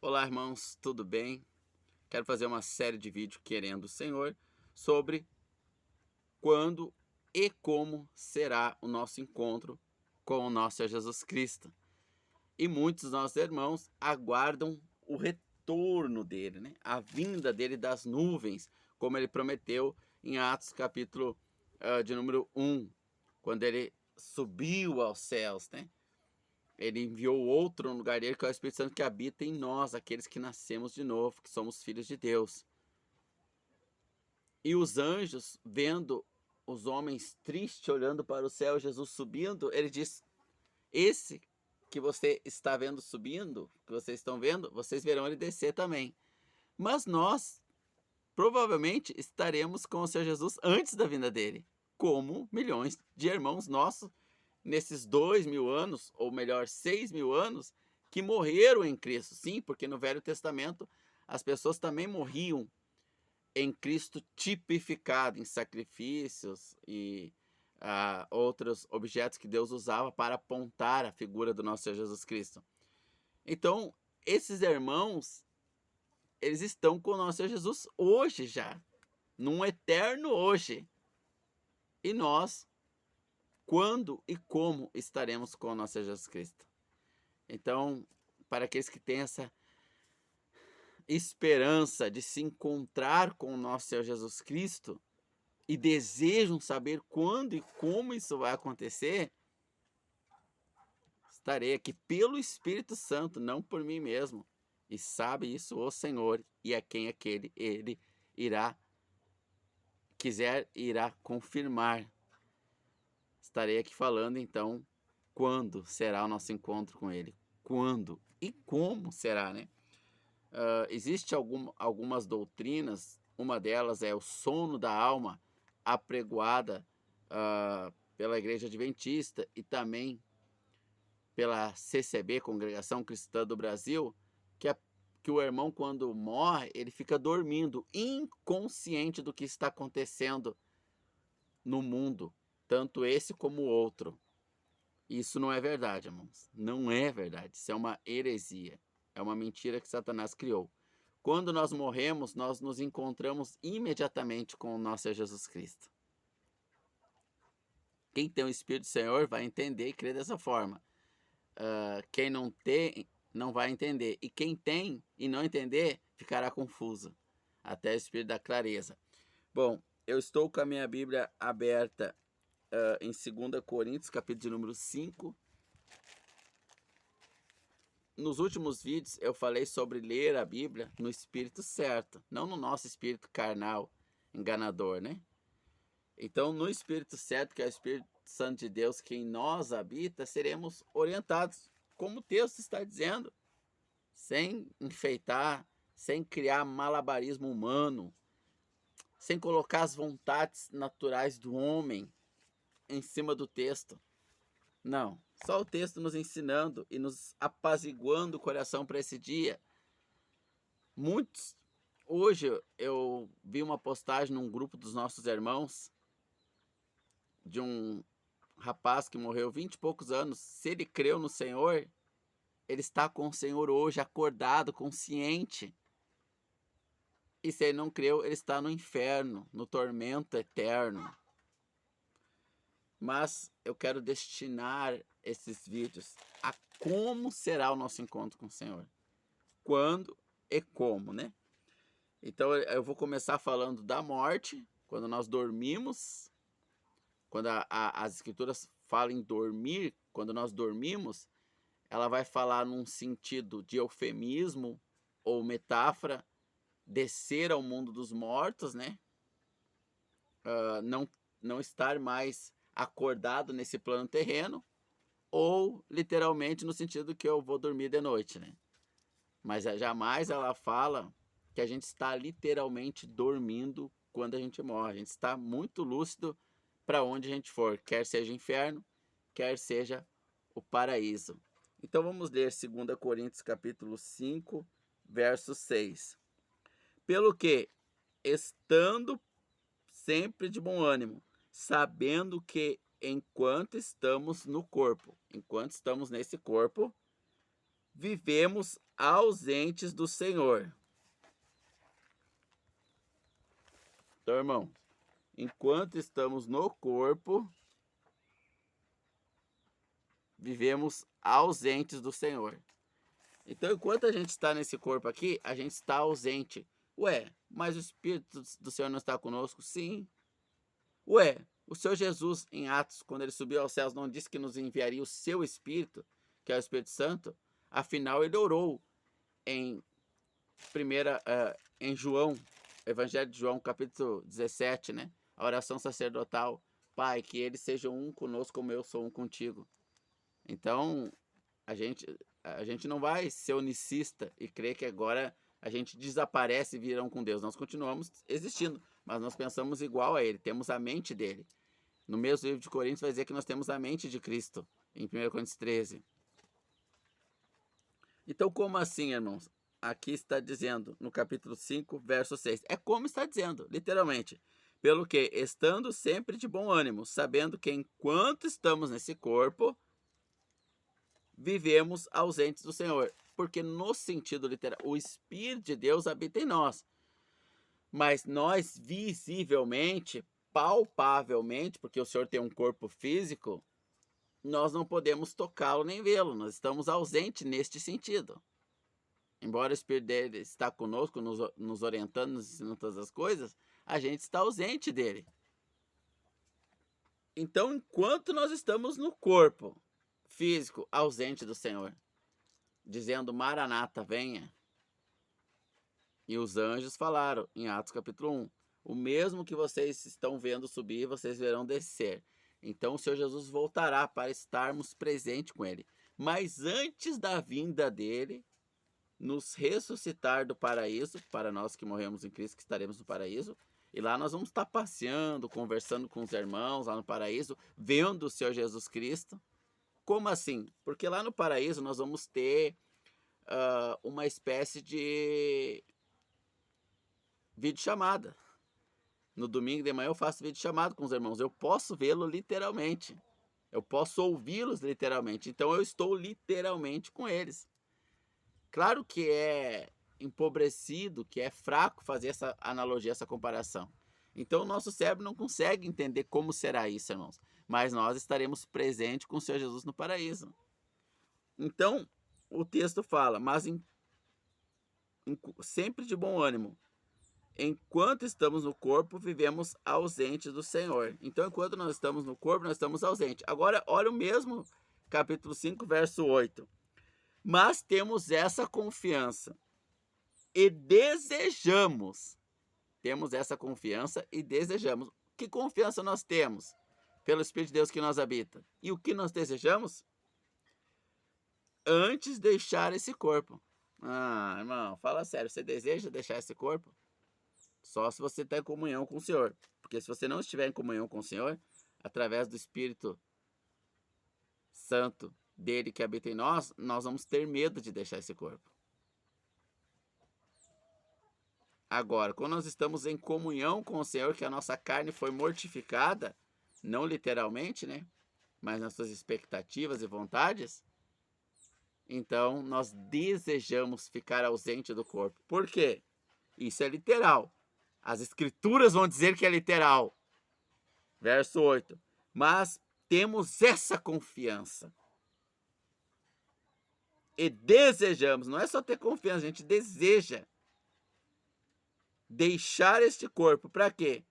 Olá, irmãos, tudo bem? Quero fazer uma série de vídeos querendo o Senhor sobre quando e como será o nosso encontro com o nosso Senhor Jesus Cristo. E muitos dos nossos irmãos aguardam o retorno dele, né? A vinda dele das nuvens, como ele prometeu em Atos capítulo de número 1, quando ele subiu aos céus, né? Ele enviou outro no lugar dele, que é o Espírito Santo que habita em nós, aqueles que nascemos de novo, que somos filhos de Deus. E os anjos, vendo os homens tristes, olhando para o céu, Jesus subindo, ele diz: esse que você está vendo subindo, que vocês estão vendo, vocês verão ele descer também. Mas nós, provavelmente, estaremos com o Senhor Jesus antes da vinda dele, como milhões de irmãos nossos, nesses 2.000 anos, ou melhor, 6.000 anos, que morreram em Cristo. Sim, porque no Velho Testamento as pessoas também morriam em Cristo, tipificado em sacrifícios e outros objetos que Deus usava para apontar a figura do nosso Senhor Jesus Cristo. Então, esses irmãos, eles estão com o nosso Senhor Jesus hoje já, num eterno hoje. E nós, quando e como estaremos com o nosso Senhor Jesus Cristo? Então, para aqueles que têm essa esperança de se encontrar com o nosso Senhor Jesus Cristo e desejam saber quando e como isso vai acontecer, estarei aqui pelo Espírito Santo, não por mim mesmo. E sabe isso o Senhor, e a quem ele irá confirmar. Estarei aqui falando então quando será o nosso encontro com ele. Quando e como será, né? Existe algumas doutrinas, uma delas é o sono da alma, apregoada pela Igreja Adventista e também pela CCB, Congregação Cristã do Brasil, que o irmão, quando morre, ele fica dormindo, inconsciente do que está acontecendo no mundo, tanto esse como o outro. Isso não é verdade, irmãos. Não é verdade. Isso é uma heresia. É uma mentira que Satanás criou. Quando nós morremos, nós nos encontramos imediatamente com o nosso Jesus Cristo. Quem tem o Espírito do Senhor vai entender e crer dessa forma. Quem não tem, não vai entender. E quem tem e não entender, ficará confuso. Até o Espírito da clareza. Bom, eu estou com a minha Bíblia aberta em 2 Coríntios, capítulo de número 5. Nos últimos vídeos eu falei sobre ler a Bíblia no espírito certo, não no nosso espírito carnal, enganador, né? Então, no espírito certo, que é o Espírito Santo de Deus que em nós habita, seremos orientados, como o texto está dizendo, sem enfeitar, sem criar malabarismo humano, sem colocar as vontades naturais do homem em cima do texto. Não, só o texto nos ensinando e nos apaziguando o coração para esse dia. Hoje eu vi uma postagem num grupo dos nossos irmãos de um rapaz que morreu 20 e poucos anos. Se ele creu no Senhor, ele está com o Senhor hoje, acordado, consciente. E se ele não creu, ele está no inferno, no tormento eterno. Mas eu quero destinar esses vídeos a como será o nosso encontro com o Senhor. Quando e como, né? Então eu vou começar falando da morte, quando nós dormimos. Quando as escrituras falam em dormir, quando nós dormimos, ela vai falar num sentido de eufemismo ou metáfora, descer ao mundo dos mortos, né? Não estar mais acordado nesse plano terreno, ou literalmente no sentido que eu vou dormir de noite, né? Mas jamais ela fala que a gente está literalmente dormindo quando a gente morre. A gente está muito lúcido para onde a gente for, quer seja inferno, quer seja o paraíso. Então vamos ler 2 Coríntios capítulo 5, verso 6. Pelo que, estando sempre de bom ânimo, sabendo que enquanto estamos no corpo, enquanto estamos nesse corpo, vivemos ausentes do Senhor. Então, irmão, enquanto estamos no corpo, vivemos ausentes do Senhor. Então, enquanto a gente está nesse corpo aqui, a gente está ausente. Ué, mas o Espírito do Senhor não está conosco? Sim. Ué, o Senhor Jesus, em Atos, quando ele subiu aos céus, não disse que nos enviaria o seu Espírito, que é o Espírito Santo? Afinal, ele orou em em João, Evangelho de João, capítulo 17, né? A oração sacerdotal. Pai, que eles sejam um conosco como eu sou um contigo. Então, a gente não vai ser unicista e crer que agora a gente desaparece e virão com Deus. Nós continuamos existindo, mas nós pensamos igual a Ele, temos a mente dele. No mesmo livro de Coríntios vai dizer que nós temos a mente de Cristo, em 1 Coríntios 13. Então, como assim, irmãos? Aqui está dizendo, no capítulo 5, verso 6. É como está dizendo, literalmente. Pelo que, estando sempre de bom ânimo, sabendo que enquanto estamos nesse corpo, vivemos ausentes do Senhor. Porque no sentido literal, o Espírito de Deus habita em nós. Mas nós visivelmente, palpavelmente, porque o Senhor tem um corpo físico, nós não podemos tocá-lo nem vê-lo. Nós estamos ausentes neste sentido. Embora o Espírito dele está conosco, nos orientando, nos ensinando todas as coisas, a gente está ausente dele. Então, enquanto nós estamos no corpo físico ausente do Senhor, dizendo Maranata, venha, e os anjos falaram em Atos capítulo 1, o mesmo que vocês estão vendo subir, vocês verão descer. Então o Senhor Jesus voltará para estarmos presentes com ele. Mas antes da vinda dele, nos ressuscitar do paraíso, para nós que morremos em Cristo, que estaremos no paraíso, e lá nós vamos estar passeando, conversando com os irmãos lá no paraíso, vendo o Senhor Jesus Cristo. Como assim? Porque lá no paraíso nós vamos ter uma espécie de videochamada. No domingo de manhã eu faço videochamada com os irmãos. Eu posso vê-lo literalmente. Eu posso ouvi-los literalmente. Então eu estou literalmente com eles. Claro que é empobrecido, que é fraco fazer essa analogia, essa comparação. Então o nosso cérebro não consegue entender como será isso, irmãos. Mas nós estaremos presentes com o Senhor Jesus no paraíso. Então o texto fala, mas sempre de bom ânimo. Enquanto estamos no corpo, vivemos ausentes do Senhor. Então, enquanto nós estamos no corpo, nós estamos ausentes. Agora, olha o mesmo capítulo 5, verso 8. Mas temos essa confiança e desejamos. Temos essa confiança e desejamos. Que confiança nós temos? Pelo Espírito de Deus que nos habita. E o que nós desejamos? Antes de deixar esse corpo. Ah, irmão, fala sério. Você deseja deixar esse corpo? Só se você está em comunhão com o Senhor. Porque se você não estiver em comunhão com o Senhor, através do Espírito Santo dele que habita em nós, nós vamos ter medo de deixar esse corpo. Agora, quando nós estamos em comunhão com o Senhor, que a nossa carne foi mortificada, não literalmente, né? Mas nas suas expectativas e vontades, então nós desejamos ficar ausente do corpo. Por quê? Isso é literal. As escrituras vão dizer que é literal. Verso 8. Mas temos essa confiança. E desejamos, não é só ter confiança, a gente deseja deixar este corpo. Para quê?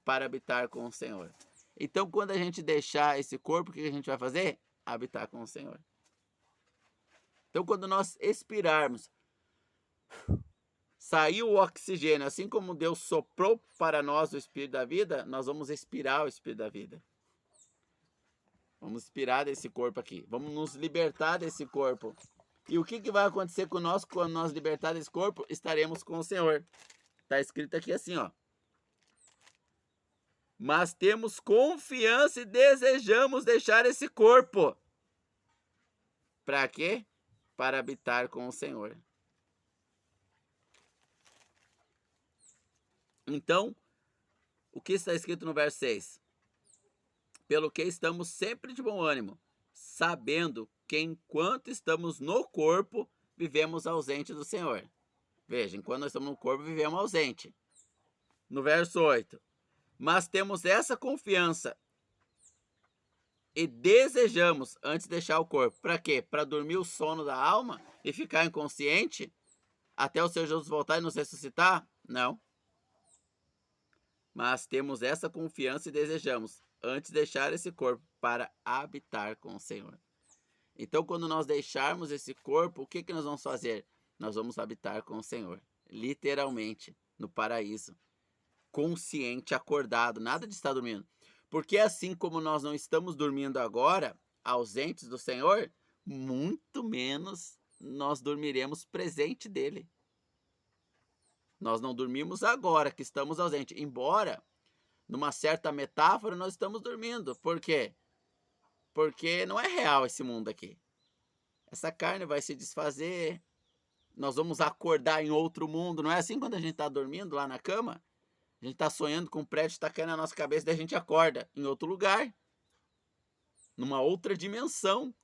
Para habitar com o Senhor. Então, quando a gente deixar esse corpo, o que a gente vai fazer? Habitar com o Senhor. Então, quando nós expirarmos, saiu o oxigênio, assim como Deus soprou para nós o Espírito da vida, nós vamos expirar o Espírito da vida. Vamos expirar desse corpo aqui. Vamos nos libertar desse corpo. E o que vai acontecer conosco quando nós libertar desse corpo? Estaremos com o Senhor. Está escrito aqui assim, ó. Mas temos confiança e desejamos deixar esse corpo. Para quê? Para habitar com o Senhor. Então, o que está escrito no verso 6? Pelo que estamos sempre de bom ânimo, sabendo que enquanto estamos no corpo, vivemos ausente do Senhor. Veja, enquanto nós estamos no corpo, vivemos ausente. No verso 8. Mas temos essa confiança e desejamos antes de deixar o corpo. Para quê? Para dormir o sono da alma e ficar inconsciente até o Senhor Jesus voltar e nos ressuscitar? Não. Mas temos essa confiança e desejamos antes deixar esse corpo para habitar com o Senhor. Então, quando nós deixarmos esse corpo, o que nós vamos fazer? Nós vamos habitar com o Senhor, literalmente, no paraíso, consciente, acordado, nada de estar dormindo. Porque assim como nós não estamos dormindo agora, ausentes do Senhor, muito menos nós dormiremos presente dele. Nós não dormimos agora que estamos ausentes, embora, numa certa metáfora, nós estamos dormindo. Por quê? Porque não é real esse mundo aqui. Essa carne vai se desfazer, nós vamos acordar em outro mundo. Não é assim quando a gente está dormindo lá na cama? A gente está sonhando com um prédio que está caindo na nossa cabeça, daí a gente acorda em outro lugar, numa outra dimensão.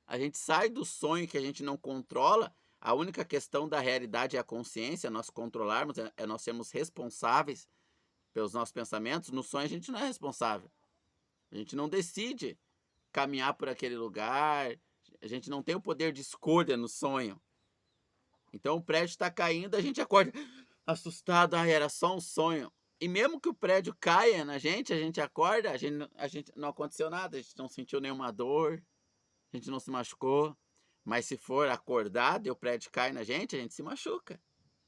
A gente sai do sonho que a gente não controla. A única questão da realidade é a consciência, nós controlarmos, nós sermos responsáveis pelos nossos pensamentos. No sonho a gente não é responsável. A gente não decide caminhar por aquele lugar. A gente não tem o poder de escolha no sonho. Então o prédio está caindo, a gente acorda assustado. Era só um sonho. E mesmo que o prédio caia na gente, a gente acorda, a gente não aconteceu nada, a gente não sentiu nenhuma dor, a gente não se machucou. Mas se for acordado e o prédio cai na gente, a gente se machuca.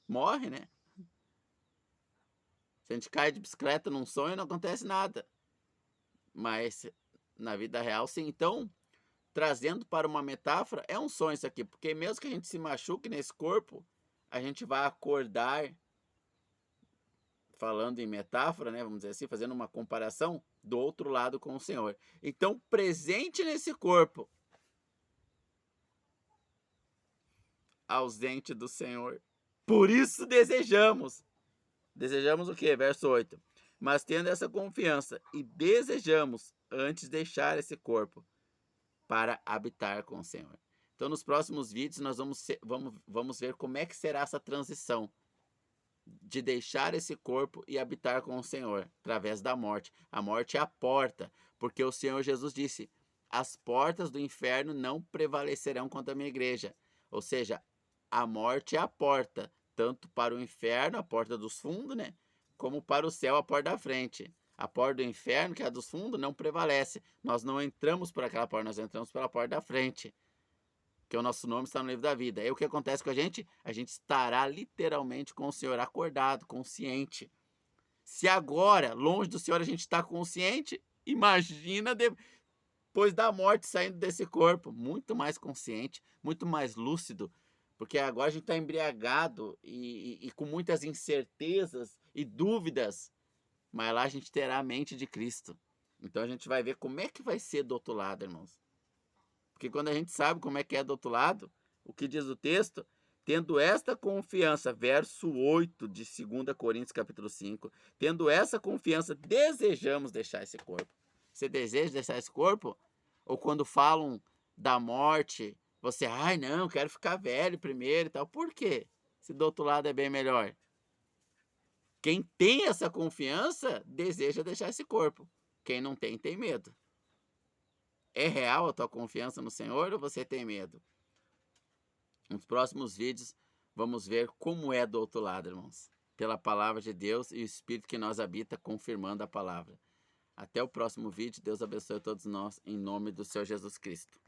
Morre, né? Se a gente cai de bicicleta num sonho, não acontece nada. Mas na vida real, sim. Então, trazendo para uma metáfora, é um sonho isso aqui. Porque mesmo que a gente se machuque nesse corpo, a gente vai acordar, falando em metáfora, né? Vamos dizer assim, fazendo uma comparação, do outro lado com o Senhor. Então, presente nesse corpo, ausente do Senhor. Por isso desejamos. Desejamos o quê? Verso 8. Mas tendo essa confiança e desejamos antes deixar esse corpo para habitar com o Senhor. Então, nos próximos vídeos, nós vamos ver como é que será essa transição de deixar esse corpo e habitar com o Senhor, através da morte. A morte é a porta, porque o Senhor Jesus disse, as portas do inferno não prevalecerão contra a minha igreja. Ou seja, a morte é a porta, tanto para o inferno, a porta dos fundos, né? Como para o céu, a porta da frente. A porta do inferno, que é a dos fundos, não prevalece. Nós não entramos por aquela porta, nós entramos pela porta da frente. Porque o nosso nome está no livro da vida. Aí o que acontece com a gente? A gente estará literalmente com o Senhor acordado, consciente. Se agora, longe do Senhor, a gente está consciente, imagina depois da morte saindo desse corpo. Muito mais consciente, muito mais lúcido. Porque agora a gente está embriagado e com muitas incertezas e dúvidas. Mas lá a gente terá a mente de Cristo. Então a gente vai ver como é que vai ser do outro lado, irmãos. Porque quando a gente sabe como é que é do outro lado, o que diz o texto, tendo esta confiança, verso 8 de 2 Coríntios capítulo 5, tendo essa confiança, desejamos deixar esse corpo. Você deseja deixar esse corpo? Ou quando falam da morte, você, ai não, quero ficar velho primeiro e tal. Por quê? Se do outro lado é bem melhor. Quem tem essa confiança, deseja deixar esse corpo. Quem não tem, tem medo. É real a tua confiança no Senhor ou você tem medo? Nos próximos vídeos, vamos ver como é do outro lado, irmãos. Pela palavra de Deus e o Espírito que nós habita, confirmando a palavra. Até o próximo vídeo. Deus abençoe a todos nós, em nome do Senhor Jesus Cristo.